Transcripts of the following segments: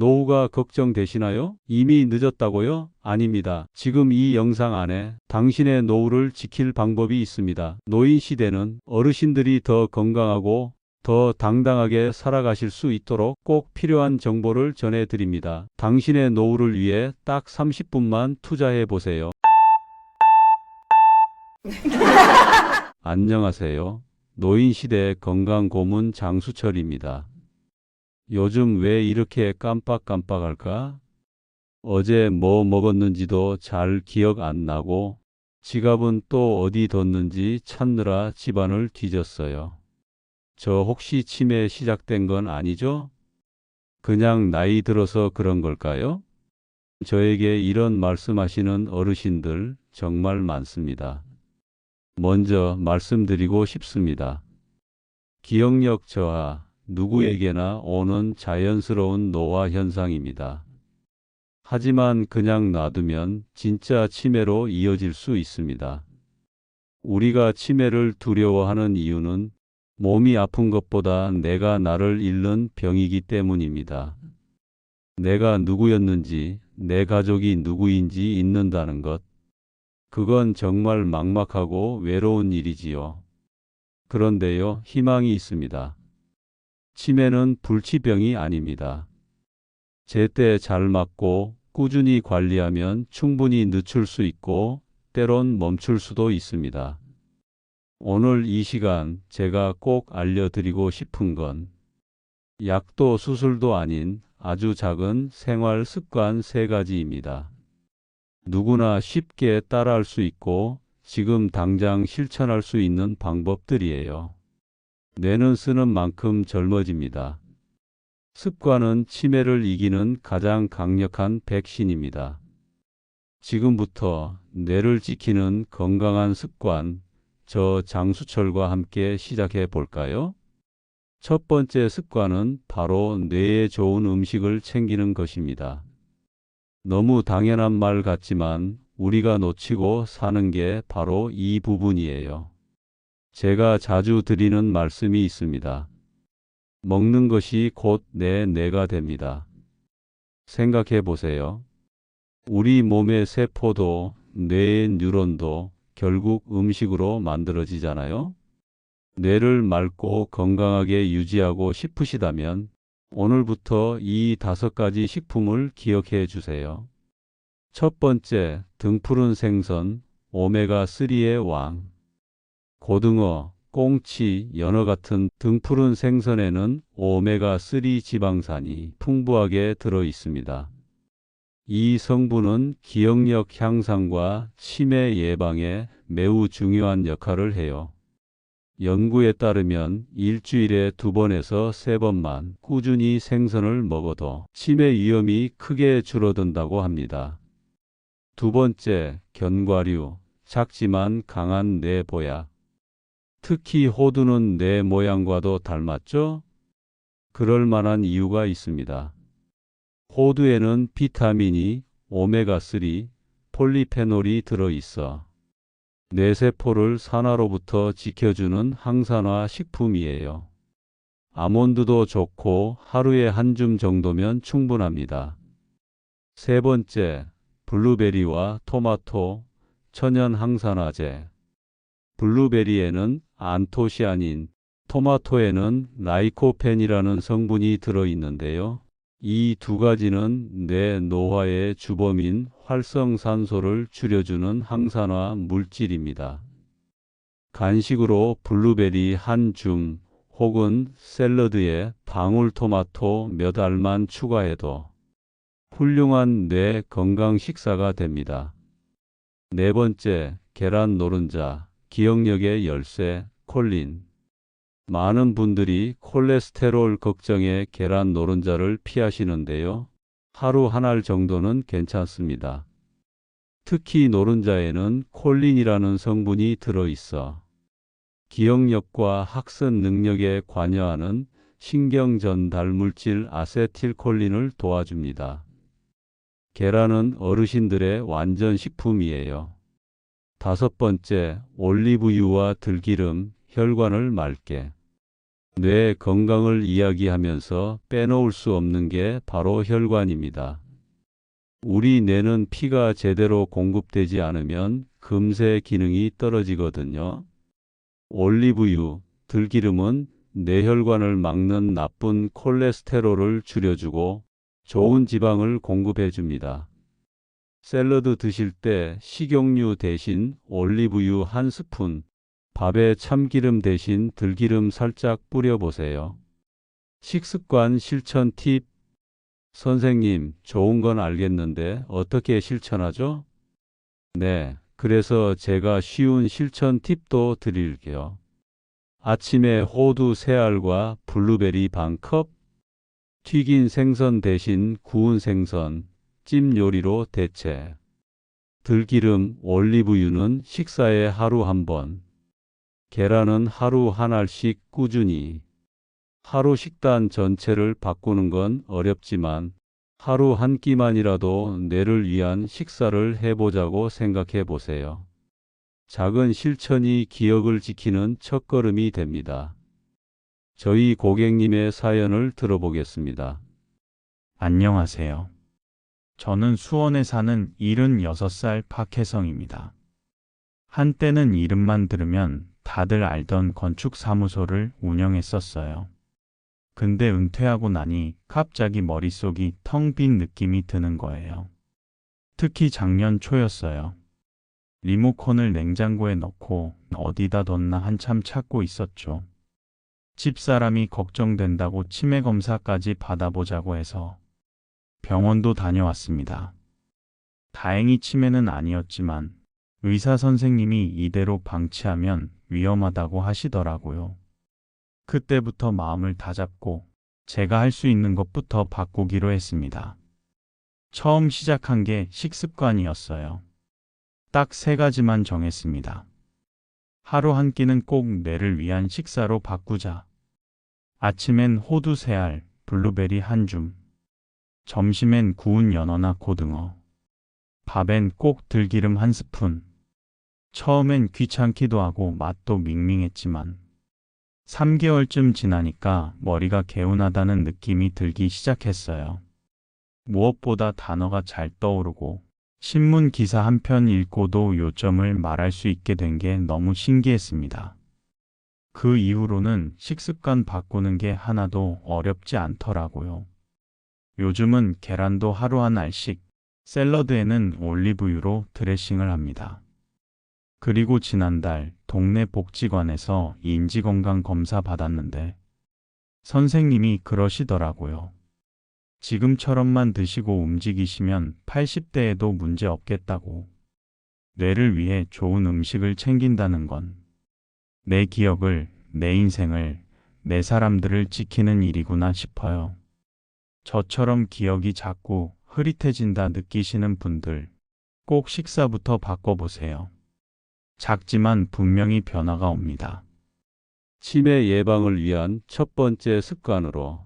노후가 걱정되시나요? 이미 늦었다고요? 아닙니다. 지금 이 영상 안에 당신의 노후를 지킬 방법이 있습니다. 노인 시대는 어르신들이 더 건강하고 더 당당하게 살아가실 수 있도록 꼭 필요한 정보를 전해드립니다. 당신의 노후를 위해 딱 30분만 투자해 보세요. 안녕하세요. 노인 시대 건강 고문 장수철입니다. 요즘 왜 이렇게 깜빡깜빡할까? 어제 뭐 먹었는지도 잘 기억 안 나고 지갑은 또 어디 뒀는지 찾느라 집안을 뒤졌어요. 저 혹시 치매 시작된 건 아니죠? 그냥 나이 들어서 그런 걸까요? 저에게 이런 말씀하시는 어르신들 정말 많습니다. 먼저 말씀드리고 싶습니다. 기억력 저하, 누구에게나 오는 자연스러운 노화 현상입니다. 하지만 그냥 놔두면 진짜 치매로 이어질 수 있습니다. 우리가 치매를 두려워하는 이유는 몸이 아픈 것보다 내가 나를 잃는 병이기 때문입니다. 내가 누구였는지, 내 가족이 누구인지 잊는다는 것. 그건 정말 막막하고 외로운 일이지요. 그런데요, 희망이 있습니다. 치매는 불치병이 아닙니다. 제때 잘 맞고 꾸준히 관리하면 충분히 늦출 수 있고 때론 멈출 수도 있습니다. 오늘 이 시간 제가 꼭 알려드리고 싶은 건 약도 수술도 아닌 아주 작은 생활 습관 3가지입니다. 누구나 쉽게 따라할 수 있고 지금 당장 실천할 수 있는 방법들이에요. 뇌는 쓰는 만큼 젊어집니다. 습관은 치매를 이기는 가장 강력한 백신입니다. 지금부터 뇌를 지키는 건강한 습관, 저 장수철과 함께 시작해 볼까요? 첫 번째 습관은 바로 뇌에 좋은 음식을 챙기는 것입니다. 너무 당연한 말 같지만 우리가 놓치고 사는 게 바로 이 부분이에요. 제가 자주 드리는 말씀이 있습니다. 먹는 것이 곧 내 뇌가 됩니다. 생각해 보세요. 우리 몸의 세포도 뇌의 뉴런도 결국 음식으로 만들어지잖아요. 뇌를 맑고 건강하게 유지하고 싶으시다면 오늘부터 이 5가지 식품을 기억해 주세요. 첫 번째, 등푸른 생선, 오메가3의 왕. 고등어, 꽁치, 연어 같은 등푸른 생선에는 오메가3 지방산이 풍부하게 들어 있습니다. 이 성분은 기억력 향상과 치매 예방에 매우 중요한 역할을 해요. 연구에 따르면 일주일에 2번에서 3번만 꾸준히 생선을 먹어도 치매 위험이 크게 줄어든다고 합니다. 두 번째, 견과류, 작지만 강한 뇌보약. 특히 호두는 뇌 모양과도 닮았죠? 그럴 만한 이유가 있습니다. 호두에는 비타민이, 오메가3, 폴리페놀이 들어있어 뇌세포를 산화로부터 지켜주는 항산화 식품이에요. 아몬드도 좋고 하루에 한 줌 정도면 충분합니다. 세 번째, 블루베리와 토마토, 천연 항산화제. 블루베리에는 안토시아닌, 토마토에는 라이코펜이라는 성분이 들어있는데요. 이 2가지는 뇌 노화의 주범인 활성산소를 줄여주는 항산화 물질입니다. 간식으로 블루베리 한 줌 혹은 샐러드에 방울토마토 몇 알만 추가해도 훌륭한 뇌 건강 식사가 됩니다. 네 번째, 계란 노른자, 기억력의 열쇠, 콜린. 많은 분들이 콜레스테롤 걱정에 계란 노른자를 피하시는데요. 하루 한 알 정도는 괜찮습니다. 특히 노른자에는 콜린이라는 성분이 들어있어 기억력과 학습 능력에 관여하는 신경 전달 물질 아세틸콜린을 도와줍니다. 계란은 어르신들의 완전 식품이에요. 다섯 번째, 올리브유와 들기름, 혈관을 맑게. 뇌 건강을 이야기하면서 빼놓을 수 없는 게 바로 혈관입니다. 우리 뇌는 피가 제대로 공급되지 않으면 금세 기능이 떨어지거든요. 올리브유, 들기름은 뇌혈관을 막는 나쁜 콜레스테롤을 줄여주고 좋은 지방을 공급해 줍니다. 샐러드 드실 때 식용유 대신 올리브유 한 스푼, 밥에 참기름 대신 들기름 살짝 뿌려보세요. 식습관 실천 팁. 선생님, 좋은 건 알겠는데 어떻게 실천하죠? 네, 그래서 제가 쉬운 실천 팁도 드릴게요. 아침에 호두 3알과 블루베리 반 컵, 튀긴 생선 대신 구운 생선, 찜 요리로 대체. 들기름, 올리브유는 식사에 하루 한 번, 계란은 하루 한 알씩 꾸준히. 하루 식단 전체를 바꾸는 건 어렵지만 하루 한 끼만이라도 뇌를 위한 식사를 해보자고 생각해 보세요. 작은 실천이 기억을 지키는 첫걸음이 됩니다. 저희 고객님의 사연을 들어보겠습니다. 안녕하세요. 저는 수원에 사는 76살 박혜성입니다. 한때는 이름만 들으면 다들 알던 건축사무소를 운영했었어요. 근데 은퇴하고 나니 갑자기 머릿속이 텅 빈 느낌이 드는 거예요. 특히 작년 초였어요. 리모컨을 냉장고에 넣고 어디다 뒀나 한참 찾고 있었죠. 집사람이 걱정된다고 치매 검사까지 받아보자고 해서 병원도 다녀왔습니다. 다행히 치매는 아니었지만 의사 선생님이 이대로 방치하면 위험하다고 하시더라고요. 그때부터 마음을 다잡고 제가 할 수 있는 것부터 바꾸기로 했습니다. 처음 시작한 게 식습관이었어요. 딱 3가지만 정했습니다. 하루 한 끼는 꼭 뇌를 위한 식사로 바꾸자. 아침엔 호두 3알, 블루베리 한 줌. 점심엔 구운 연어나 고등어. 밥엔 꼭 들기름 한 스푼. 처음엔 귀찮기도 하고 맛도 밍밍했지만 3개월쯤 지나니까 머리가 개운하다는 느낌이 들기 시작했어요. 무엇보다 단어가 잘 떠오르고 신문 기사 한 편 읽고도 요점을 말할 수 있게 된 게 너무 신기했습니다. 그 이후로는 식습관 바꾸는 게 하나도 어렵지 않더라고요. 요즘은 계란도 하루 한 알씩, 샐러드에는 올리브유로 드레싱을 합니다. 그리고 지난달 동네 복지관에서 인지건강 검사 받았는데 선생님이 그러시더라고요. 지금처럼만 드시고 움직이시면 80대에도 문제 없겠다고. 뇌를 위해 좋은 음식을 챙긴다는 건 내 기억을, 내 인생을, 내 사람들을 지키는 일이구나 싶어요. 저처럼 기억이 자꾸 흐릿해진다 느끼시는 분들 꼭 식사부터 바꿔보세요. 작지만 분명히 변화가 옵니다. 치매 예방을 위한 첫 번째 습관으로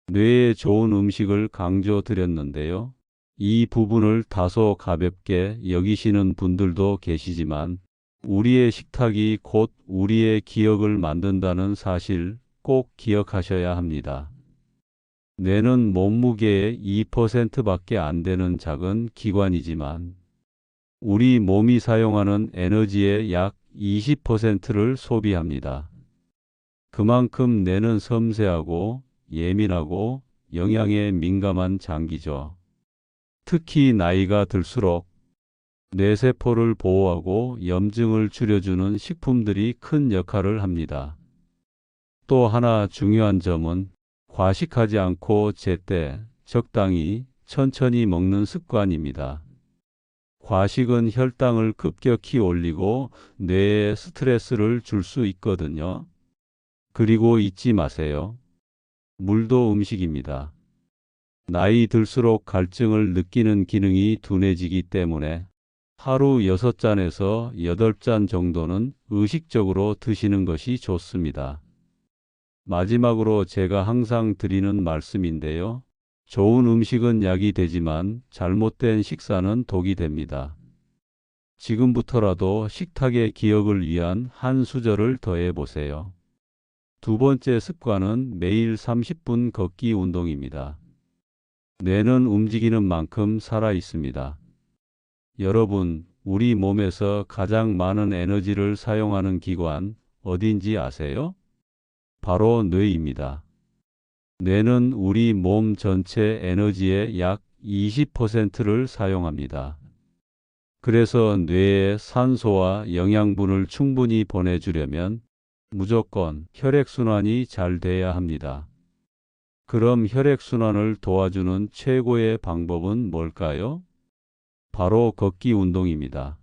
뇌에 좋은 음식을 강조드렸는데요. 이 부분을 다소 가볍게 여기시는 분들도 계시지만 우리의 식탁이 곧 우리의 기억을 만든다는 사실 꼭 기억하셔야 합니다. 뇌는 몸무게의 2%밖에 안 되는 작은 기관이지만 우리 몸이 사용하는 에너지의 약 20%를 소비합니다. 그만큼 뇌는 섬세하고 예민하고 영양에 민감한 장기죠. 특히 나이가 들수록 뇌세포를 보호하고 염증을 줄여주는 식품들이 큰 역할을 합니다. 또 하나 중요한 점은 과식하지 않고 제때 적당히 천천히 먹는 습관입니다. 과식은 혈당을 급격히 올리고 뇌에 스트레스를 줄 수 있거든요. 그리고 잊지 마세요. 물도 음식입니다. 나이 들수록 갈증을 느끼는 기능이 둔해지기 때문에 하루 6잔에서 8잔 정도는 의식적으로 드시는 것이 좋습니다. 마지막으로 제가 항상 드리는 말씀인데요. 좋은 음식은 약이 되지만 잘못된 식사는 독이 됩니다. 지금부터라도 식탁의 기억을 위한 한 수저를 더해 보세요. 두 번째 습관은 매일 30분 걷기 운동입니다. 뇌는 움직이는 만큼 살아 있습니다. 여러분, 우리 몸에서 가장 많은 에너지를 사용하는 기관 어딘지 아세요? 바로 뇌입니다. 뇌는 우리 몸 전체 에너지의 약 20%를 사용합니다. 그래서 뇌에 산소와 영양분을 충분히 보내주려면 무조건 혈액순환이 잘 돼야 합니다. 그럼 혈액순환을 도와주는 최고의 방법은 뭘까요? 바로 걷기 운동입니다.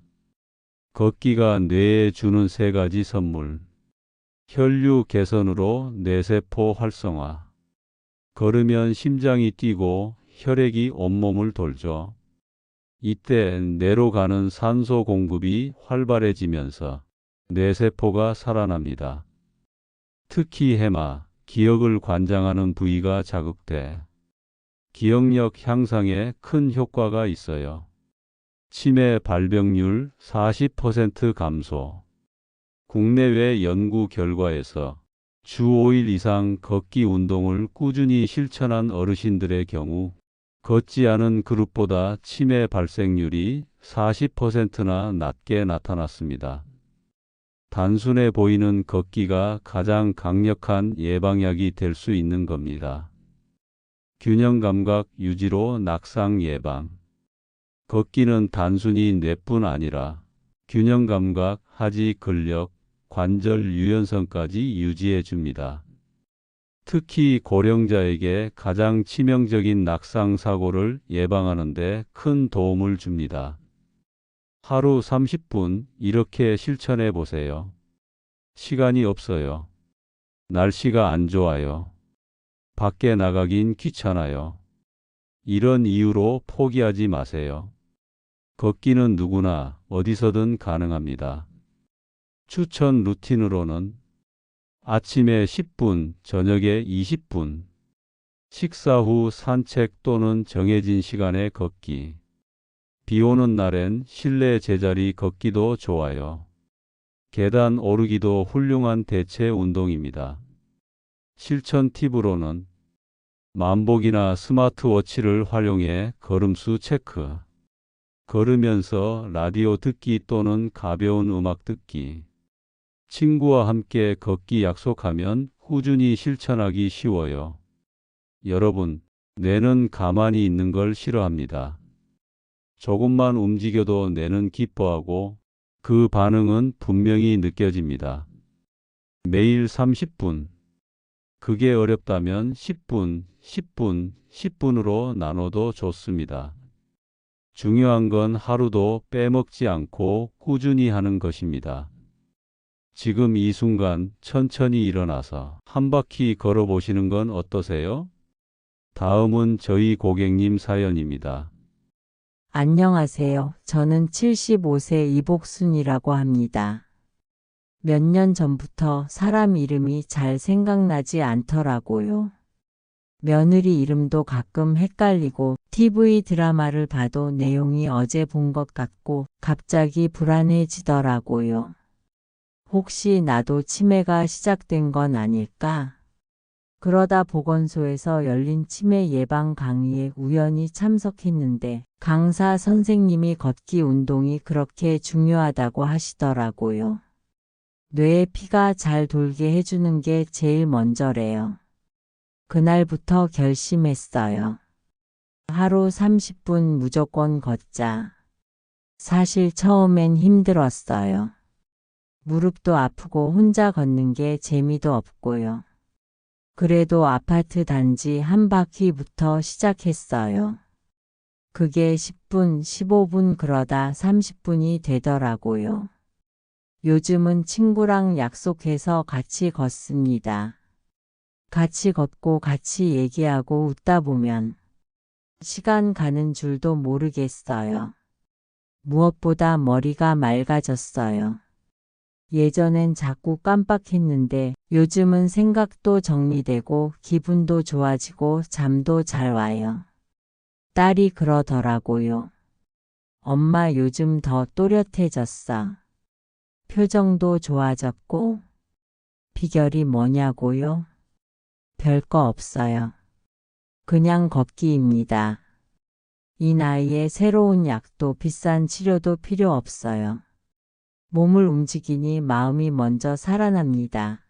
걷기가 뇌에 주는 세 가지 선물. 혈류 개선으로 뇌세포 활성화. 걸으면 심장이 뛰고 혈액이 온몸을 돌죠. 이때 뇌로 가는 산소 공급이 활발해지면서 뇌세포가 살아납니다. 특히 해마, 기억을 관장하는 부위가 자극돼 기억력 향상에 큰 효과가 있어요. 치매 발병률 40% 감소. 국내외 연구 결과에서 주 5일 이상 걷기 운동을 꾸준히 실천한 어르신들의 경우 걷지 않은 그룹보다 치매 발생률이 40%나 낮게 나타났습니다. 단순해 보이는 걷기가 가장 강력한 예방약이 될 수 있는 겁니다. 균형 감각 유지로 낙상 예방. 걷기는 단순히 뇌뿐 아니라 균형 감각, 하지 근력, 관절 유연성까지 유지해 줍니다. 특히 고령자에게 가장 치명적인 낙상 사고를 예방하는 데 큰 도움을 줍니다. 하루 30분 이렇게 실천해 보세요. 시간이 없어요. 날씨가 안 좋아요. 밖에 나가긴 귀찮아요. 이런 이유로 포기하지 마세요. 걷기는 누구나 어디서든 가능합니다. 추천 루틴으로는 아침에 10분, 저녁에 20분, 식사 후 산책 또는 정해진 시간에 걷기. 비 오는 날엔 실내 제자리 걷기도 좋아요. 계단 오르기도 훌륭한 대체 운동입니다. 실천 팁으로는 만복이나 스마트워치를 활용해 걸음수 체크, 걸으면서 라디오 듣기 또는 가벼운 음악 듣기, 친구와 함께 걷기 약속하면 꾸준히 실천하기 쉬워요. 여러분, 뇌는 가만히 있는 걸 싫어합니다. 조금만 움직여도 뇌는 기뻐하고 그 반응은 분명히 느껴집니다. 매일 30분. 그게 어렵다면 10분, 10분, 10분으로 나눠도 좋습니다. 중요한 건 하루도 빼먹지 않고 꾸준히 하는 것입니다. 지금 이 순간 천천히 일어나서 한 바퀴 걸어보시는 건 어떠세요? 다음은 저희 고객님 사연입니다. 안녕하세요. 저는 75세 이복순이라고 합니다. 몇 년 전부터 사람 이름이 잘 생각나지 않더라고요. 며느리 이름도 가끔 헷갈리고 TV 드라마를 봐도 내용이 어제 본 것 같고 갑자기 불안해지더라고요. 혹시 나도 치매가 시작된 건 아닐까? 그러다 보건소에서 열린 치매 예방 강의에 우연히 참석했는데 강사 선생님이 걷기 운동이 그렇게 중요하다고 하시더라고요. 뇌에 피가 잘 돌게 해주는 게 제일 먼저래요. 그날부터 결심했어요. 하루 30분 무조건 걷자. 사실 처음엔 힘들었어요. 무릎도 아프고 혼자 걷는 게 재미도 없고요. 그래도 아파트 단지 한 바퀴부터 시작했어요. 그게 10분, 15분 그러다 30분이 되더라고요. 요즘은 친구랑 약속해서 같이 걷습니다. 같이 걷고 같이 얘기하고 웃다 보면 시간 가는 줄도 모르겠어요. 무엇보다 머리가 맑아졌어요. 예전엔 자꾸 깜빡했는데 요즘은 생각도 정리되고 기분도 좋아지고 잠도 잘 와요. 딸이 그러더라고요. 엄마 요즘 더 또렷해졌어. 표정도 좋아졌고 비결이 뭐냐고요? 별거 없어요. 그냥 걷기입니다. 이 나이에 새로운 약도 비싼 치료도 필요 없어요. 몸을 움직이니 마음이 먼저 살아납니다.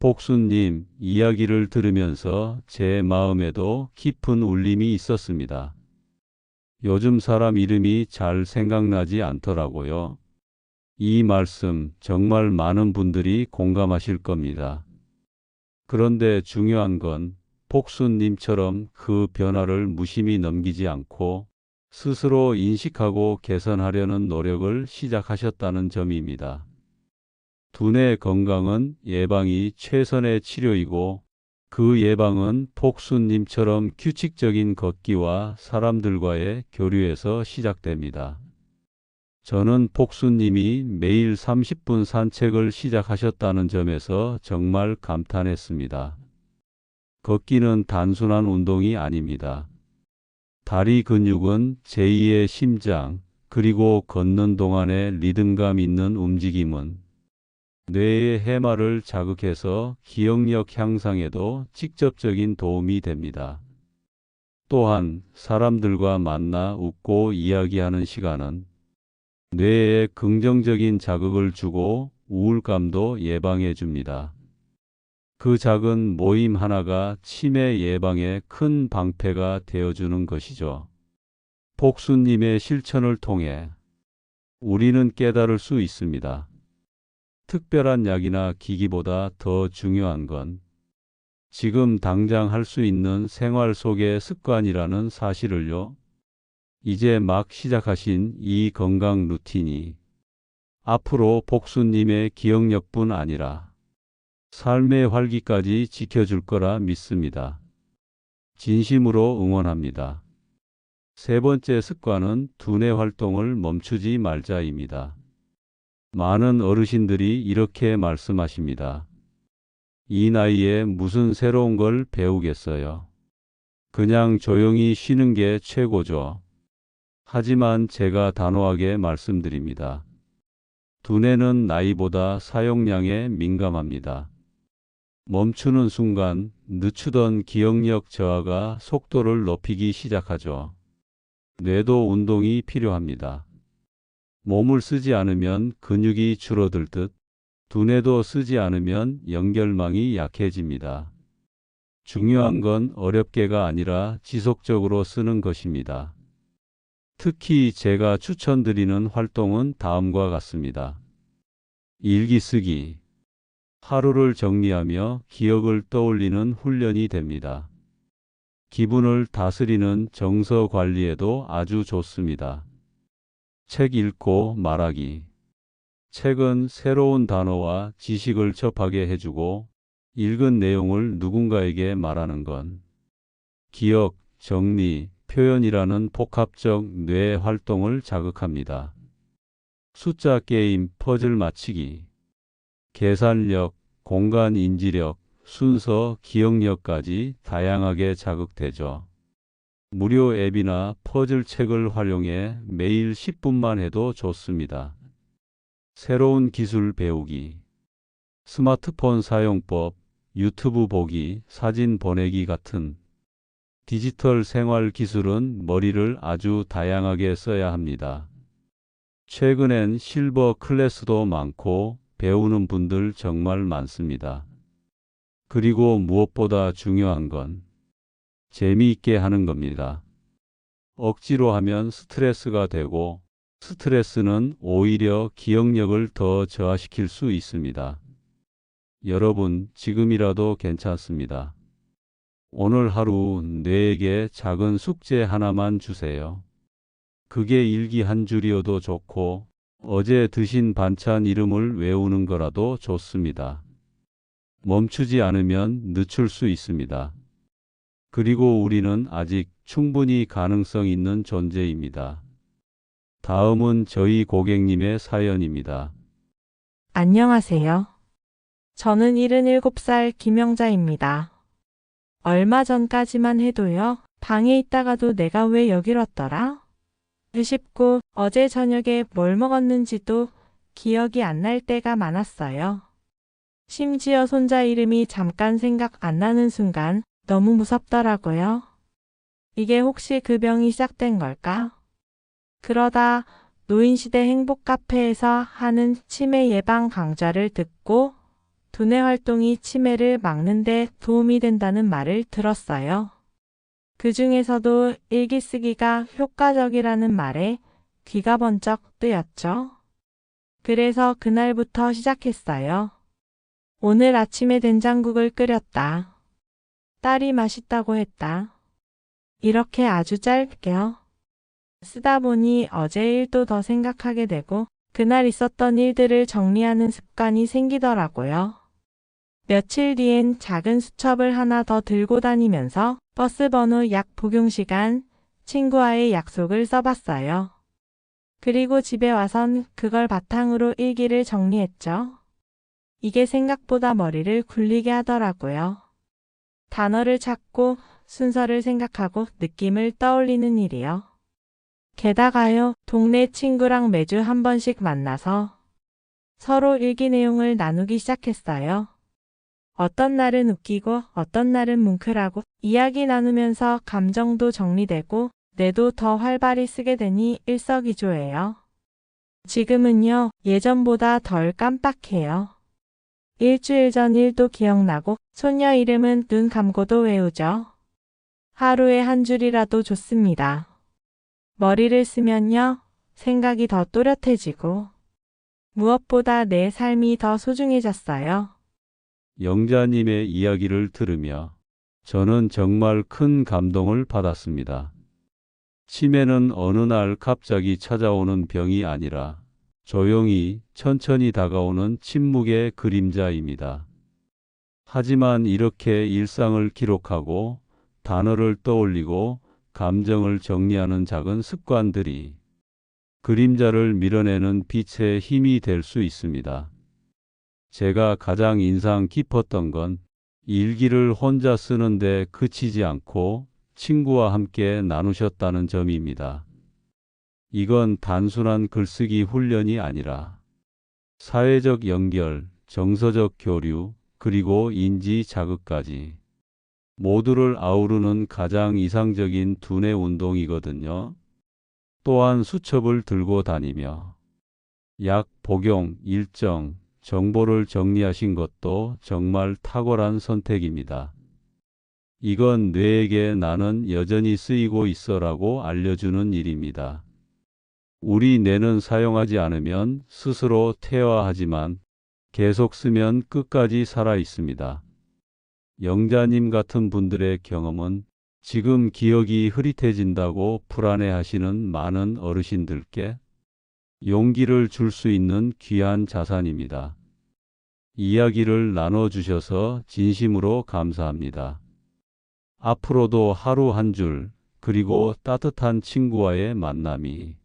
복수님 이야기를 들으면서 제 마음에도 깊은 울림이 있었습니다. 요즘 사람 이름이 잘 생각나지 않더라고요. 이 말씀 정말 많은 분들이 공감하실 겁니다. 그런데 중요한 건 복수님처럼 그 변화를 무심히 넘기지 않고 스스로 인식하고 개선하려는 노력을 시작하셨다는 점입니다. 두뇌 건강은 예방이 최선의 치료이고 그 예방은 복수님처럼 규칙적인 걷기와 사람들과의 교류에서 시작됩니다. 저는 복수님이 매일 30분 산책을 시작하셨다는 점에서 정말 감탄했습니다. 걷기는 단순한 운동이 아닙니다. 다리 근육은 제2의 심장, 그리고 걷는 동안의 리듬감 있는 움직임은 뇌의 해마를 자극해서 기억력 향상에도 직접적인 도움이 됩니다. 또한 사람들과 만나 웃고 이야기하는 시간은 뇌에 긍정적인 자극을 주고 우울감도 예방해 줍니다. 그 작은 모임 하나가 치매 예방에 큰 방패가 되어주는 것이죠. 복수님의 실천을 통해 우리는 깨달을 수 있습니다. 특별한 약이나 기기보다 더 중요한 건 지금 당장 할 수 있는 생활 속의 습관이라는 사실을요. 이제 막 시작하신 이 건강 루틴이 앞으로 복수님의 기억력뿐 아니라 삶의 활기까지 지켜줄 거라 믿습니다. 진심으로 응원합니다. 세 번째 습관은 두뇌 활동을 멈추지 말자입니다. 많은 어르신들이 이렇게 말씀하십니다. 이 나이에 무슨 새로운 걸 배우겠어요. 그냥 조용히 쉬는 게 최고죠. 하지만 제가 단호하게 말씀드립니다. 두뇌는 나이보다 사용량에 민감합니다. 멈추는 순간 늦추던 기억력 저하가 속도를 높이기 시작하죠. 뇌도 운동이 필요합니다. 몸을 쓰지 않으면 근육이 줄어들 듯 두뇌도 쓰지 않으면 연결망이 약해집니다. 중요한 건 어렵게가 아니라 지속적으로 쓰는 것입니다. 특히 제가 추천드리는 활동은 다음과 같습니다. 일기 쓰기. 하루를 정리하며 기억을 떠올리는 훈련이 됩니다. 기분을 다스리는 정서 관리에도 아주 좋습니다. 책 읽고 말하기. 책은 새로운 단어와 지식을 접하게 해주고 읽은 내용을 누군가에게 말하는 건 기억, 정리, 표현이라는 복합적 뇌 활동을 자극합니다. 숫자 게임, 퍼즐 맞히기. 계산력, 공간 인지력, 순서, 기억력까지 다양하게 자극되죠. 무료 앱이나 퍼즐 책을 활용해 매일 10분만 해도 좋습니다. 새로운 기술 배우기. 스마트폰 사용법, 유튜브 보기, 사진 보내기 같은 디지털 생활 기술은 머리를 아주 다양하게 써야 합니다. 최근엔 실버 클래스도 많고 배우는 분들 정말 많습니다. 그리고 무엇보다 중요한 건 재미있게 하는 겁니다. 억지로 하면 스트레스가 되고 스트레스는 오히려 기억력을 더 저하시킬 수 있습니다. 여러분, 지금이라도 괜찮습니다. 오늘 하루 뇌에게 작은 숙제 하나만 주세요. 그게 일기 한 줄이어도 좋고 어제 드신 반찬 이름을 외우는 거라도 좋습니다. 멈추지 않으면 늦출 수 있습니다. 그리고 우리는 아직 충분히 가능성 있는 존재입니다. 다음은 저희 고객님의 사연입니다. 안녕하세요. 저는 77살 김영자입니다. 얼마 전까지만 해도요, 방에 있다가도 내가 왜 여길 왔더라? 싶고 어제 저녁에 뭘 먹었는지도 기억이 안 날 때가 많았어요. 심지어 손자 이름이 잠깐 생각 안 나는 순간 너무 무섭더라고요. 이게 혹시 그 병이 시작된 걸까? 그러다 노인시대 행복 카페에서 하는 치매 예방 강좌를 듣고 두뇌 활동이 치매를 막는 데 도움이 된다는 말을 들었어요. 그 중에서도 일기 쓰기가 효과적이라는 말에 귀가 번쩍 뜨였죠. 그래서 그날부터 시작했어요. 오늘 아침에 된장국을 끓였다. 딸이 맛있다고 했다. 이렇게 아주 짧게요. 쓰다 보니 어제 일도 더 생각하게 되고 그날 있었던 일들을 정리하는 습관이 생기더라고요. 며칠 뒤엔 작은 수첩을 하나 더 들고 다니면서 버스 번호, 약 복용 시간, 친구와의 약속을 써봤어요. 그리고 집에 와선 그걸 바탕으로 일기를 정리했죠. 이게 생각보다 머리를 굴리게 하더라고요. 단어를 찾고 순서를 생각하고 느낌을 떠올리는 일이요. 게다가요, 동네 친구랑 매주 한 번씩 만나서 서로 일기 내용을 나누기 시작했어요. 어떤 날은 웃기고 어떤 날은 뭉클하고 이야기 나누면서 감정도 정리되고 뇌도 더 활발히 쓰게 되니 일석이조예요. 지금은요, 예전보다 덜 깜빡해요. 일주일 전 일도 기억나고 소녀 이름은 눈 감고도 외우죠. 하루에 한 줄이라도 좋습니다. 머리를 쓰면요, 생각이 더 또렷해지고 무엇보다 내 삶이 더 소중해졌어요. 영자님의 이야기를 들으며 저는 정말 큰 감동을 받았습니다. 치매는 어느 날 갑자기 찾아오는 병이 아니라 조용히 천천히 다가오는 침묵의 그림자입니다. 하지만 이렇게 일상을 기록하고 단어를 떠올리고 감정을 정리하는 작은 습관들이 그림자를 밀어내는 빛의 힘이 될 수 있습니다. 제가 가장 인상 깊었던 건 일기를 혼자 쓰는데 그치지 않고 친구와 함께 나누셨다는 점입니다. 이건 단순한 글쓰기 훈련이 아니라 사회적 연결, 정서적 교류, 그리고 인지 자극까지 모두를 아우르는 가장 이상적인 두뇌 운동이거든요. 또한 수첩을 들고 다니며 약 복용 일정, 정보를 정리하신 것도 정말 탁월한 선택입니다. 이건 뇌에게 나는 여전히 쓰이고 있어라고 알려주는 일입니다. 우리 뇌는 사용하지 않으면 스스로 퇴화하지만 계속 쓰면 끝까지 살아 있습니다. 영자님 같은 분들의 경험은 지금 기억이 흐릿해진다고 불안해하시는 많은 어르신들께 용기를 줄 수 있는 귀한 자산입니다. 이야기를 나눠주셔서 진심으로 감사합니다. 앞으로도 하루 한 줄, 그리고 따뜻한 친구와의 만남이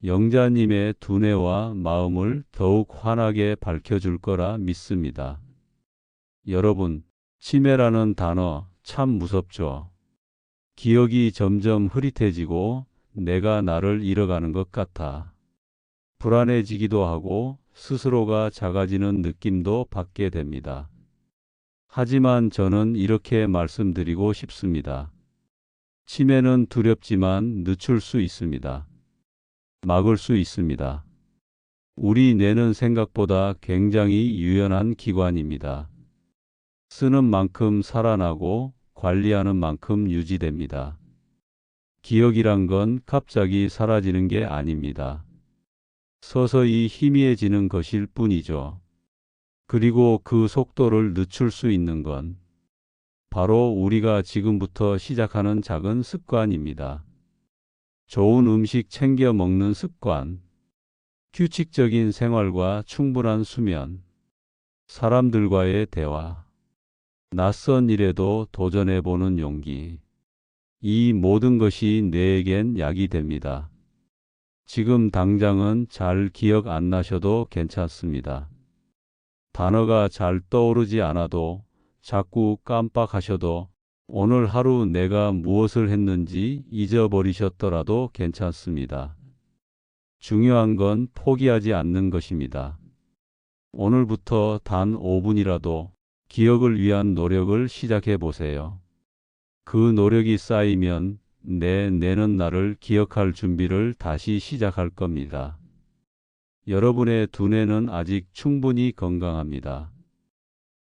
영자님의 두뇌와 마음을 더욱 환하게 밝혀줄 거라 믿습니다. 여러분, 치매라는 단어 참 무섭죠? 기억이 점점 흐릿해지고 내가 나를 잃어가는 것 같아 불안해지기도 하고 스스로가 작아지는 느낌도 받게 됩니다. 하지만 저는 이렇게 말씀드리고 싶습니다. 치매는 두렵지만 늦출 수 있습니다. 막을 수 있습니다. 우리 뇌는 생각보다 굉장히 유연한 기관입니다. 쓰는 만큼 살아나고 관리하는 만큼 유지됩니다. 기억이란 건 갑자기 사라지는 게 아닙니다. 서서히 희미해지는 것일 뿐이죠. 그리고 그 속도를 늦출 수 있는 건 바로 우리가 지금부터 시작하는 작은 습관입니다. 좋은 음식 챙겨 먹는 습관, 규칙적인 생활과 충분한 수면, 사람들과의 대화, 낯선 일에도 도전해보는 용기. 이 모든 것이 뇌에겐 약이 됩니다. 지금 당장은 잘 기억 안 나셔도 괜찮습니다. 단어가 잘 떠오르지 않아도 자꾸 깜빡하셔도 오늘 하루 내가 무엇을 했는지 잊어버리셨더라도 괜찮습니다. 중요한 건 포기하지 않는 것입니다. 오늘부터 단 5분이라도 기억을 위한 노력을 시작해 보세요. 그 노력이 쌓이면 내는 나를 기억할 준비를 다시 시작할 겁니다. 여러분의 두뇌는 아직 충분히 건강합니다.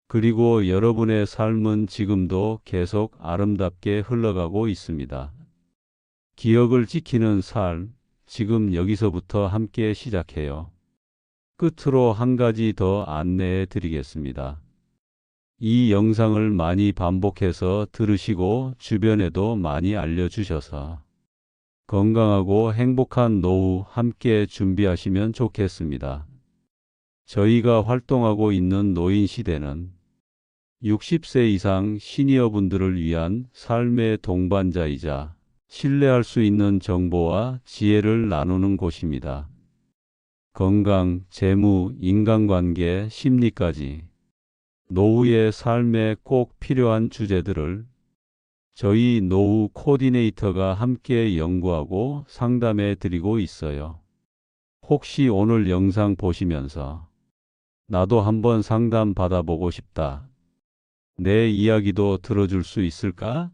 그리고 여러분의 삶은 지금도 계속 아름답게 흘러가고 있습니다. 기억을 지키는 삶, 지금 여기서부터 함께 시작해요. 끝으로 한 가지 더 안내해 드리겠습니다. 이 영상을 많이 반복해서 들으시고 주변에도 많이 알려주셔서 건강하고 행복한 노후 함께 준비하시면 좋겠습니다. 저희가 활동하고 있는 노인 시대는 60세 이상 시니어분들을 위한 삶의 동반자이자 신뢰할 수 있는 정보와 지혜를 나누는 곳입니다. 건강, 재무, 인간관계, 심리까지 노후의 삶에 꼭 필요한 주제들을 저희 노후 코디네이터가 함께 연구하고 상담해 드리고 있어요. 혹시 오늘 영상 보시면서 나도 한번 상담 받아보고 싶다. 내 이야기도 들어줄 수 있을까?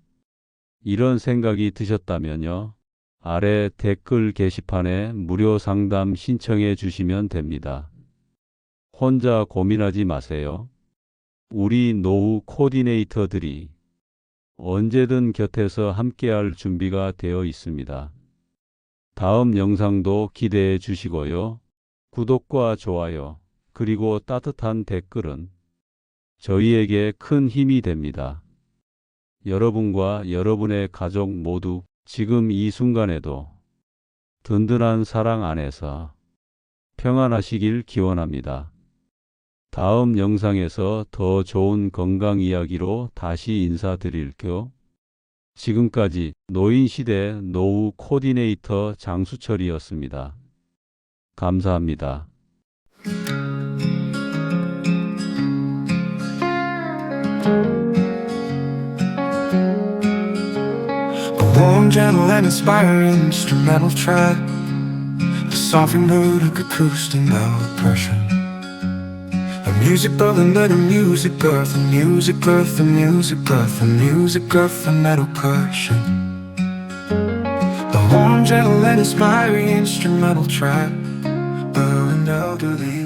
이런 생각이 드셨다면요. 아래 댓글 게시판에 무료 상담 신청해 주시면 됩니다. 혼자 고민하지 마세요. 우리 노후 코디네이터들이 언제든 곁에서 함께할 준비가 되어 있습니다. 다음 영상도 기대해 주시고요. 구독과 좋아요, 그리고 따뜻한 댓글은 저희에게 큰 힘이 됩니다. 여러분과 여러분의 가족 모두 지금 이 순간에도 든든한 사랑 안에서 평안하시길 기원합니다. 다음 영상에서 더 좋은 건강 이야기로 다시 인사드릴게요. 지금까지 노인시대 노후 코디네이터 장수철이었습니다. 감사합니다. A warm, gentle, and inspiring instrumental track, a softened mood, a acoustic no oppression. A music building, let the music birth, the music birth, the music birth, the music birth, the metal cushion. A warm, gentle, and inspiring instrumental track, an elderly